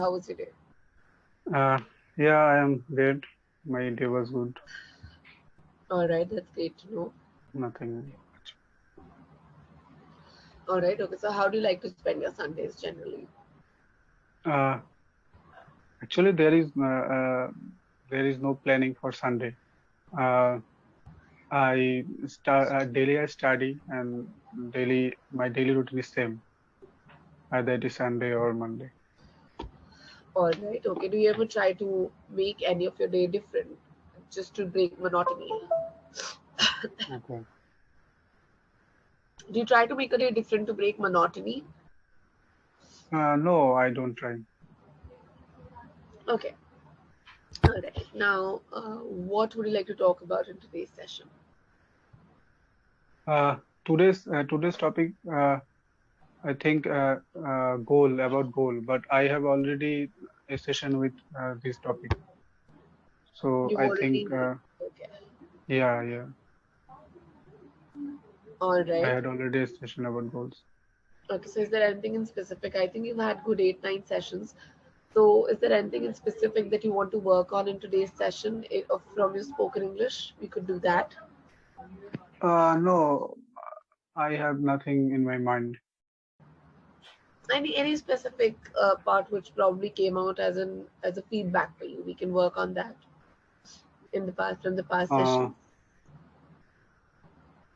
How was your day? Uh, yeah, I am good. My day was good. All right, that's great to know. Nothing much. All right, okay. So, how do you like to spend your Sundays generally? Uh, Actually, there is no planning for Sunday. Uh, I start daily. I study, and daily my daily routine is same, either it is Sunday or Monday. All right, okay. Do you ever try to make any of your day different just to break monotony? Okay. Do you try to make a day different to break monotony? No, I don't try. Okay, all right. Now, what would you like to talk about in today's session? Today's topic. I think goal, but I have already a session with this topic. So You've I already. think Okay, yeah. all I right. had already a session about goals. Okay, so is there anything in specific? I think you've had good 8, 9 sessions. So, is there anything in specific that you want to work on in today's session from your spoken English? We could do that. No, I have nothing in my mind. Any specific part which probably came out as a feedback for you? We can work on that in the past from the past Uh, sessions.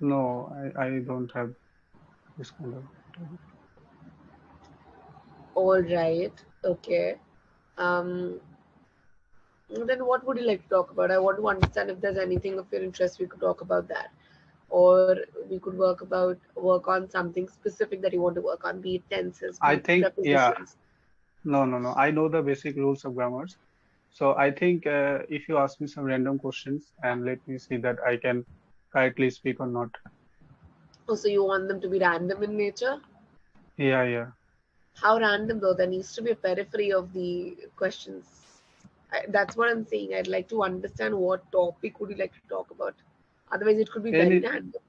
no, I don't have this kind of topic. All right. Okay. Um, then what would you like to talk about? I want to understand if there's anything of your interest. We could talk about that, or we could work on something specific that you want to work on, be it tenses, I be it think, yeah, prepositions. no. I know the basic rules of grammars. So I think if you ask me some random questions and let me see that I can correctly speak or not. Also, you want them to be random in nature. Yeah. How random though? There needs to be a periphery of the questions. That's what I'm saying. I'd like to understand what topic would you like to talk about. Otherwise, it could be very Any, random.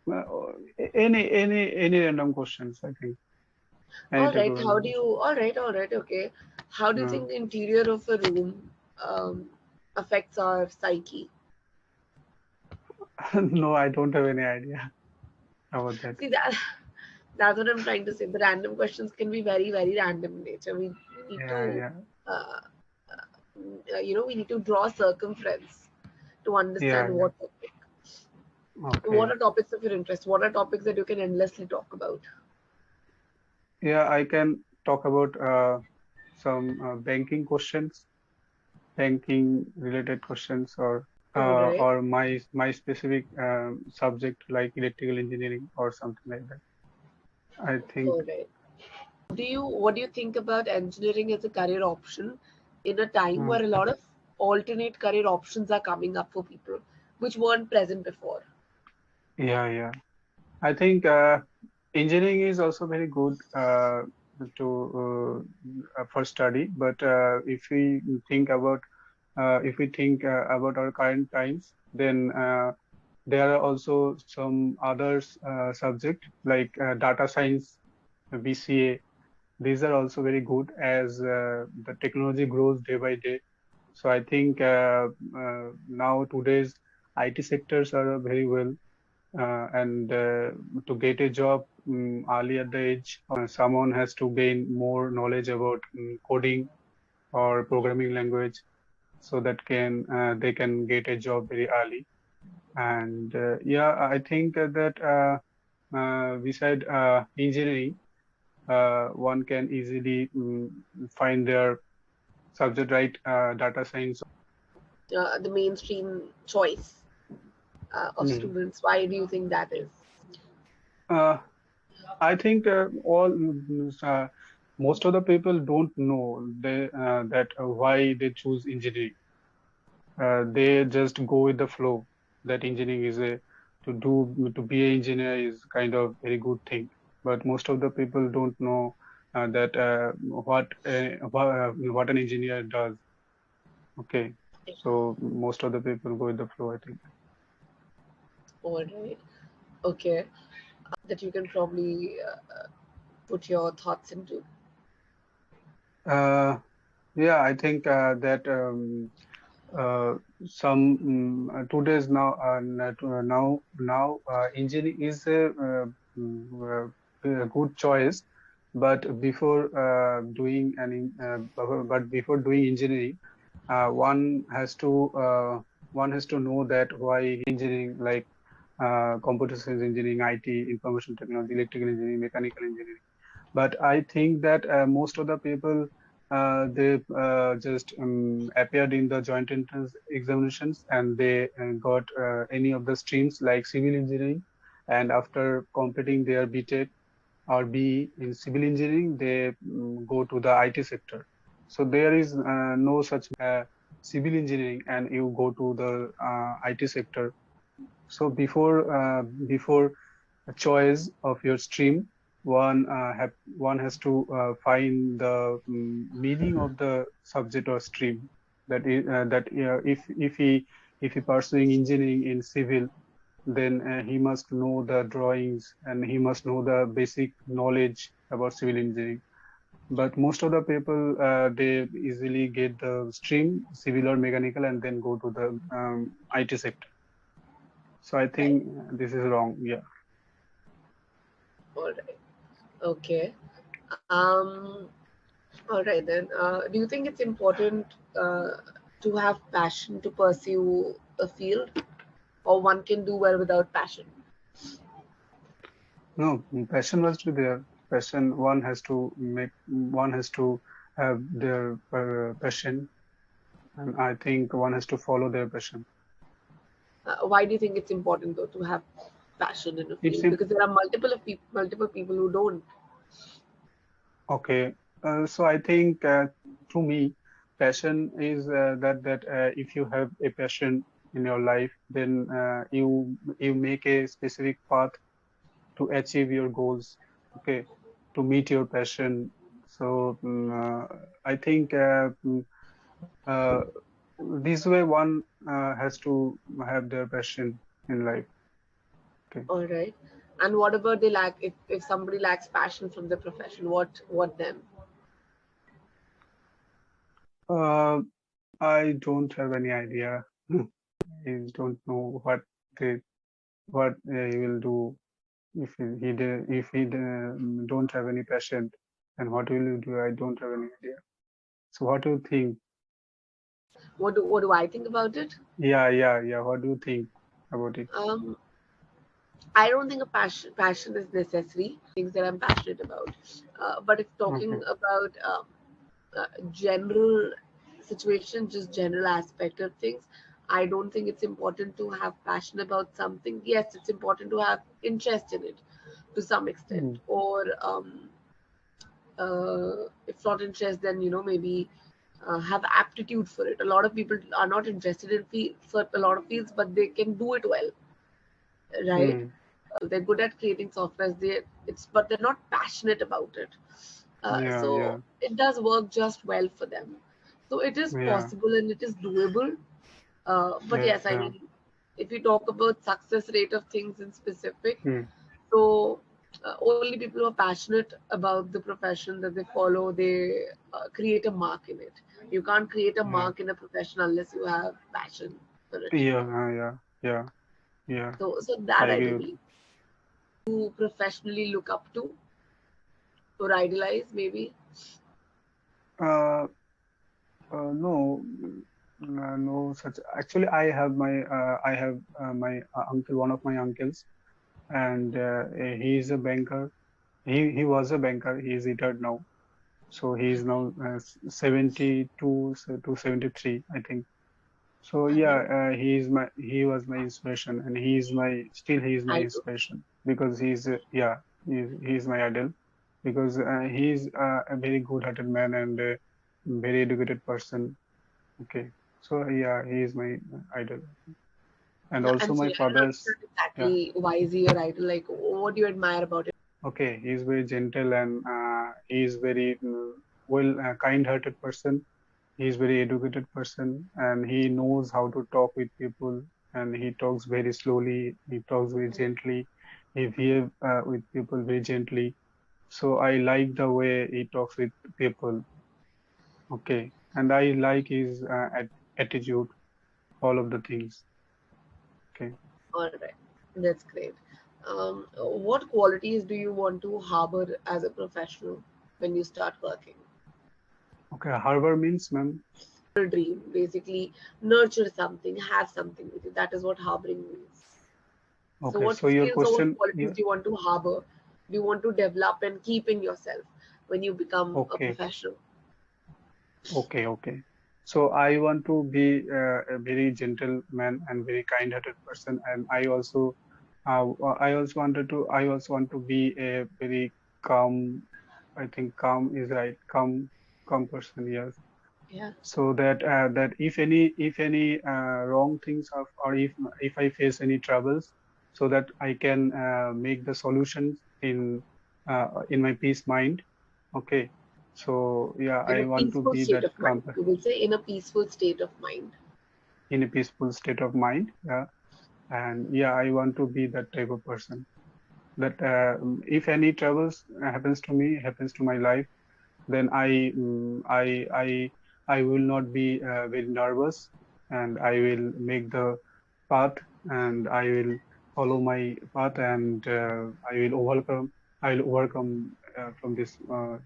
uh, any random questions, I think. Any All type right. of How random do you? question. All right. All right. Okay. How do you Uh, think the interior of a room um, affects our psyche? no, I don't have any idea about that. See that. That's what I'm trying to say. The random questions can be very, very random in nature. We need to, Yeah. uh, we need to draw circumference to understand Yeah. what topic. What Okay. are topics of your interest? What are topics that you can endlessly talk about? Yeah, I can talk about some banking questions, banking related questions, All right. or my specific subject like electrical engineering or something like that. I think All right. What do you think about engineering as a career option in a time uh, where a lot of alternate career options are coming up for people which weren't present before? yeah. I think engineering is also very good to for study, but if we think about our current times, then there are also some others subject like data science, BCA. These are also very good as the technology grows day by day. So I think now today's IT sectors are very well, and to get a job early at the age, someone has to gain more knowledge about coding or programming language so that can they can get a job very early. And yeah, I think that beside engineering, one can easily find their subject right, data science. The mainstream choice of Mm. students. Why do you think that is? Uh, I think most of the people don't know that why they choose engineering. They just go with the flow. That engineering is a to be an engineer is kind of very good thing. But most of the people don't know that what an engineer does. Okay, so most of the people go with the flow, I think. All right. Okay. That you can probably put your thoughts into. Yeah, I think that uh, some 2 days now engineering is a good choice, but before doing engineering, one has to know that why engineering, like computer science engineering, IT, information technology, electrical engineering, mechanical engineering. But I think that most of the people they just appeared in the joint entrance examinations, and they got any of the streams like civil engineering, and after completing their BTech or BE in civil engineering, they go to the IT sector. So there is no such civil engineering and you go to the IT sector. So before a choice of your stream, one has to find the meaning of the subject or stream. If he pursuing engineering in civil, then he must know the drawings and he must know the basic knowledge about civil engineering. But most of the people they easily get the stream civil or mechanical and then go to the IT sector. So I Right. think this is wrong. Yeah. All right. Okay. Um, all right then. Do you think it's important to have passion to pursue a field, or one can do well without passion? No, passion must be there. Passion, one has to have their passion, and I think one has to follow their passion. Why do you think it's important though to have passion in a It's field? Because there are multiple people who don't. okay. So I think to me, passion is that if you have a passion in your life, then you make a specific path to achieve your goals. Okay, to meet your passion. So I think uh, this way one has to have their passion in life. Okay. All right. And what about they lack if somebody lacks passion from their profession, what then? Uh, I don't have any idea. I don't know they what he will do if don't have any passion, and what will you do? I don't have any idea. So what do you think? What do I think about it? Yeah. What do you think about it? Um, I don't think a passion is necessary. Things that I'm passionate about. But if talking Okay. about general situation, just general aspect of things, I don't think it's important to have passion about something. Yes, it's important to have interest in it to some extent, Mm. or if not interest, then maybe have aptitude for it. A lot of people are not interested in for a lot of fields, but they can do it well, right? Mm. They're good at creating softwares. But they're not passionate about it. Yeah. So it does work just well for them. So it is Yeah. possible and it is doable. But Yeah. yes, I mean, if you talk about success rate of things in specific, Mm. so only people who are passionate about the profession that they follow, they create a mark in it. You can't create a Yeah. mark in a profession unless you have passion for it. Yeah. Yeah. So I that I agree do with believe. To professionally look up to or idolize, maybe. you. No, no such. Actually, I have my uncle, one of my uncles, and he is a banker. He was a banker. He is retired now, so he is now 72 to 73, I think. So yeah, Hmm. he was my inspiration, and he is my I do. inspiration because he is my idol because he is a very good-hearted man and a very educated person. Okay. So yeah, he is my idol. And also I'm my sorry, I don't father's, understand yeah. exactly why is he your idol? Like, what do you admire about him? Okay, he is very gentle and he is very well kind-hearted person. He is very educated person and he knows how to talk with people and he talks very slowly. He talks very gently. He behave with people very gently. So I like the way he talks with people. Okay. And I like his attitude, all of the things. Okay. All right, that's great. What qualities do you want to harbor as a professional when you start working? Okay. Harbor means, ma'am. A dream, basically, nurture something, have something with you. That is what harboring means. So, Okay. what So your skills or what question, qualities yeah. do you want to harbor? Do you want to develop and keep in yourself when you become a Okay. professional? Okay. Okay. So I want to be a very gentleman and very kind-hearted person, and I also want to be a very calm. I think calm is right. Calm person. Yes. Yeah. So that if any wrong things are, or if I face any troubles, so that I can make the solutions in my peace mind. Okay. So yeah, In a I want to peaceful be state that of mind. You will say in a peaceful state of mind. in a peaceful state of mind. Yeah. And yeah, I want to be that type of person. That if any troubles happens to my life, then I will not be very nervous, and I will make the path, and I will follow my path, and I will overcome from this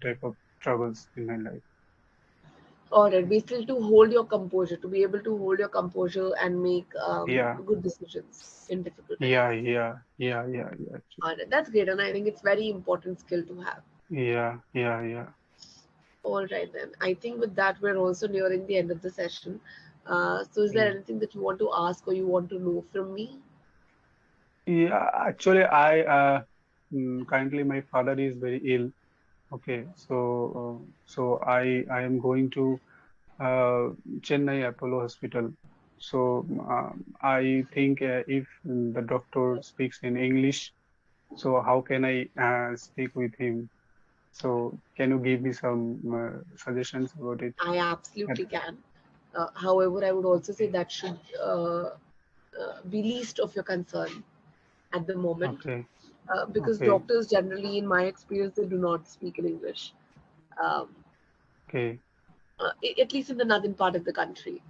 type of troubles in my life. All right, basically to hold your composure, to be able to hold your composure and make Yeah, good decisions in difficult yeah, times. yeah, yeah, yeah, yeah, All right, that's great, and I think it's very important skill to have. yeah, yeah, yeah. All right, then. I think with that, we're also nearing the end of the session. So, is there Yeah. anything that you want to ask or you want to know from me? Yeah, actually, currently my father is very ill. Okay, so I am going to Chennai Apollo Hospital. So I think if the doctor speaks in English, so how can I speak with him? So can you give me some suggestions about it? I At- absolutely can. However, I would also say Okay, that should be least of your concern at the moment, okay, because okay, doctors generally, in my experience, they do not speak in English. Um, okay, at least in the northern part of the country.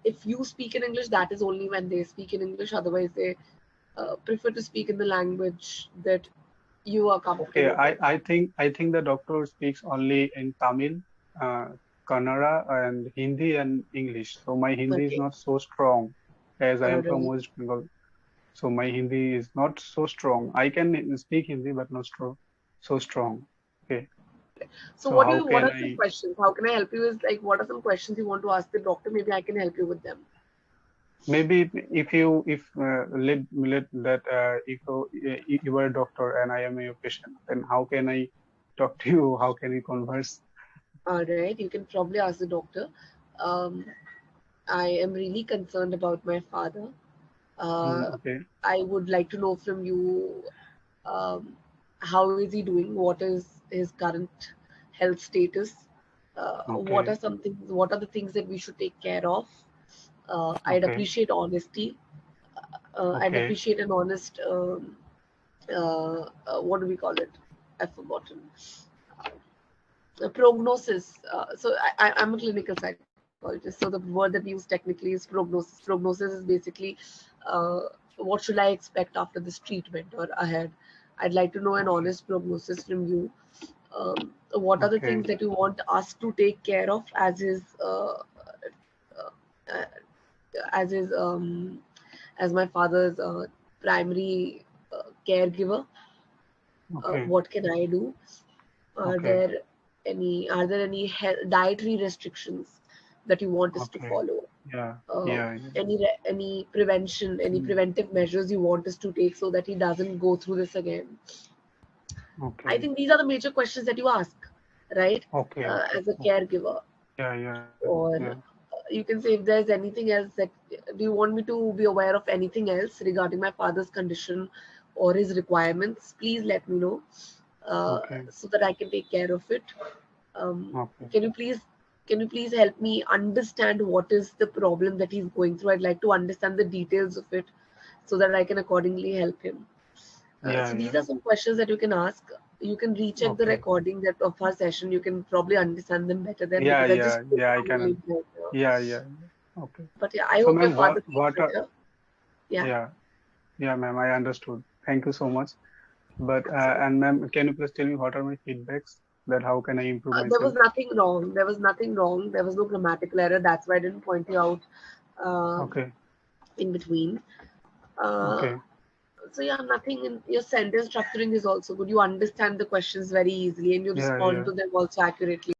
If you speak in English, that is only when they speak in English. Otherwise, they prefer to speak in the language that you are okay. comfortable with. I think the doctor speaks only in Tamil, uh, Kannada, and Hindi and English. So my Hindi is Okay, not so strong, as I am from really. West Bengal. So my Hindi is not so strong. I can speak Hindi, but not so strong. Okay. So, So what do how you? What can are some I questions? How can I help you? Is like, what are some questions you want to ask the doctor? Maybe I can help you with them. maybe if you if let that if you are a doctor and I am your patient, then how can I talk to you? How can we converse? All right, you can probably ask the doctor. Um, I am really concerned about my father. Uh, Okay. I would like to know from you, um, how is he doing? What is his current health status? What are Okay. some things? What are the things that we should take care of? I'd Okay. appreciate honesty. I'd Okay. appreciate an honest. What do we call it? I've forgotten. Prognosis. I'm a clinical psychologist, so the word that we use technically is prognosis. Prognosis is basically uh, what should I expect after this treatment or ahead. I'd like to know an Okay. honest prognosis from you. What are the Okay. things that you want us to take care of uh, as his as my father's primary caregiver? Okay. What can I do? Are Okay. there any dietary restrictions that you want us to Okay. follow? Yeah. Yeah. Yeah. Any prevention, any Mm. preventive measures you want us to take so that he doesn't go through this again? I Okay. think these are the major questions that you ask, right? Okay. Okay. As a Okay. caregiver, Yeah. Yeah. or Yeah. you can say if there's anything else that do you want me to be aware of anything else regarding my father's condition or his requirements? Please let me know Okay. so that I can take care of it. Um, Okay. can you please help me understand what is the problem that he's going through? I'd like to understand the details of it so that I can accordingly help him. Yeah. So these Yeah. are some questions that you can ask. you can recheck the Okay. recording that of our session. You can probably understand them better then, Yeah, because I just yeah, spoke yeah, I from a can. little bit. Yeah, yeah. Okay. But yeah, I So, hope your ma'am, father feels what are, better. Yeah. yeah, yeah, ma'am, I understood. Thank you so much. But, and ma'am, can you please tell me what are my feedbacks, that how can I improve There was myself? nothing wrong. There was nothing wrong. There was no grammatical error. That's why I didn't point you out Okay, in between. Uh, okay. so yeah, nothing in your sentence structuring is also good. You understand the questions very easily and you Yeah, respond yeah. to them also accurately.